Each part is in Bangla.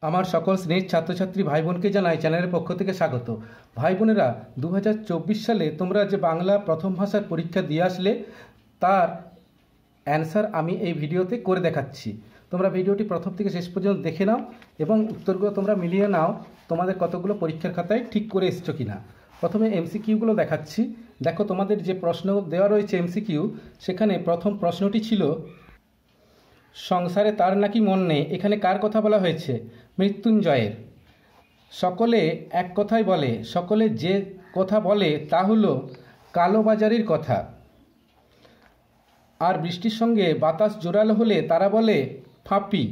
আমার সকল শ্রেণীর ছাত্রছাত্রী ভাই বোনকে জানাই চ্যানেলের পক্ষ থেকে স্বাগত। ভাই বোনেরা, 2024 সালে তোমরা যে বাংলা প্রথম ভাষার পরীক্ষা দিয়ে আসলে তার অ্যান্সার আমি এই ভিডিওতে করে দেখাচ্ছি। তোমরা ভিডিওটি প্রথম থেকে শেষ পর্যন্ত দেখে নাও এবং উত্তরগুলো তোমরা মিলিয়ে নাও তোমাদের কতগুলো পরীক্ষার খাতায় ঠিক করে এসছো কিনা। প্রথমে এমসিকিউগুলো দেখাচ্ছি। দেখো, তোমাদের যে প্রশ্ন দেওয়া রয়েছে এমসিকিউ, সেখানে প্রথম প্রশ্নটি ছিল সংসারে তার নাকি মন নেই। এখানে কার কথা বলা হয়েছে? মৃত্যুঞ্জয়ের। সকলে এক কথাই বলে, সকলে যে কথা বলে তা হলো কালোবাজারির কথা। আর বৃষ্টির সঙ্গে বাতাস জোরালো হলে তারা বলে ফাঁপি।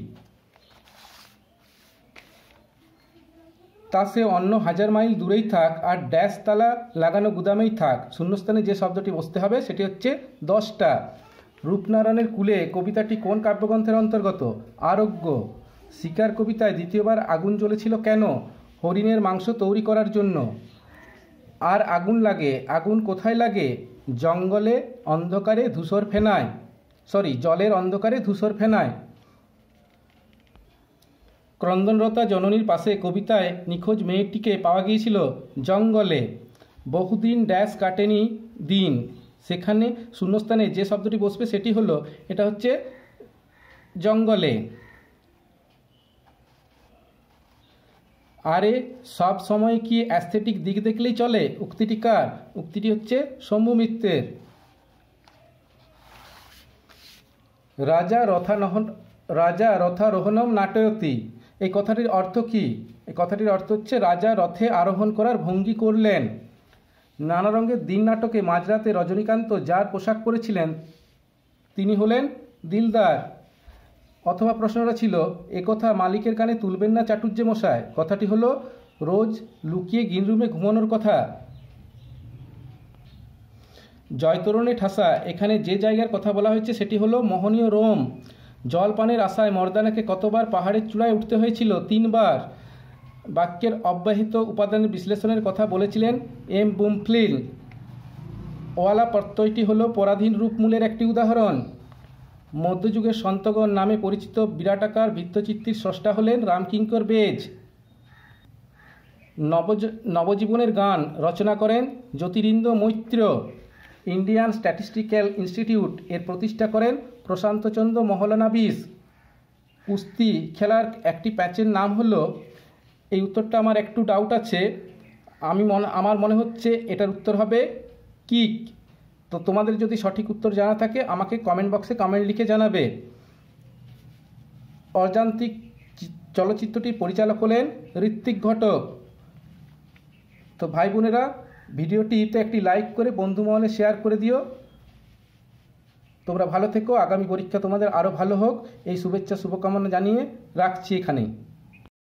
তা সে অন্য 1000 মাইল দূরেই থাক আর ড্যাশ তালা লাগানো গুদামেই থাক। শূন্যস্থানে যে শব্দটি বসতে হবে সেটি হচ্ছে 10টা। রূপনারায়ণের কুলে কবিতাটি কোন কাব্যগ্রন্থের অন্তর্গত? আরোগ্য। শিকার কবিতায় দ্বিতীয়বার আগুন জ্বলেছিল কেন? হরিণের মাংস তৈরি করার জন্য। আর আগুন লাগে, আগুন কোথায় লাগে? জঙ্গলে অন্ধকারে ধূসর ফেনায়, জলের অন্ধকারে ধূসর ফেনায়। ক্রন্দনরতা জননীর পাশে কবিতায় নিখোঁজ মেয়েটিকে পাওয়া গিয়েছিল জঙ্গলে। বহুদিন ড্যাশ কাটেনি দিন, সেখানে শূন্যস্থানে যে শব্দটি বসবে সেটি হলো, এটা হচ্ছে জঙ্গলে। আরে সব সময় কি অ্যাস্থেটিক দিক দেখলেই চলে? উক্তিটি কার? উক্তিটি হচ্ছে শম্ভু মিত্রের। রাজা রথারোহণম নাটয়তি, এই কথাটির অর্থ কি? এই কথাটির অর্থ হচ্ছে রাজা রথে আরোহণ করার ভঙ্গি করলেন। নানা রঙের দিন নাটকে মাঝরাতে রজনীকান্ত যার পোশাক পরেছিলেন তিনি হলেন দিলদার। অথবা প্রশ্নটা ছিল, একথা মালিকের কানে তুলবেন না চাটুর্যে মশাই। কথাটি হলো রোজ লুকিয়ে গ্রিন রুমে ঘুমানোর কথা। জয়তরণে ঠাসা, এখানে যে জায়গার কথা বলা হয়েছে সেটি হলো মোহনীয় রোম। জলপানের আশায় মর্দানাকে কতবার পাহাড়ের চূড়ায় উঠতে হয়েছিল? 3 বার। বাক্যের অব্যাহত উপাদানের বিশ্লেষণের কথা বলেছিলেন এম বুমফিল্ড। ওয়ালা প্রত্যয়টি হলো পরাধীন রূপমূলের একটি উদাহরণ। মধ্যযুগের সন্তগণ নামে পরিচিত বিরাটাকার বৃত্তচিত্রীর স্রষ্টা হলেন রামকিঙ্কর বেজ। নবজীবনের গান রচনা করেন Jyotirindra Moitra. Indian Statistical Institute এর প্রতিষ্ঠা করেন প্রশান্তচন্দ্র মহলানবিশ। কুস্তি খেলার একটি প্যাচের নাম হলো, এই উত্তরটা আমার একটু ডাউট আছে, আমার মনে হচ্ছে এটার উত্তর হবে কিক। তো তোমাদের যদি সঠিক উত্তর জানা থাকে আমাকে কমেন্ট বক্সে কমেন্ট লিখে জানাবে। অযান্ত্রিক চলচ্চিত্রটির পরিচালক হলেন ঋত্বিক ঘটক। তো ভাই বোনেরা, ভিডিওটিতে একটি লাইক করে বন্ধু মহলে শেয়ার করে দিও। তোমরা ভালো থেকো, আগামী পরীক্ষা তোমাদের আরও ভালো হোক এই শুভেচ্ছা শুভকামনা জানিয়ে রাখছি এখানেই।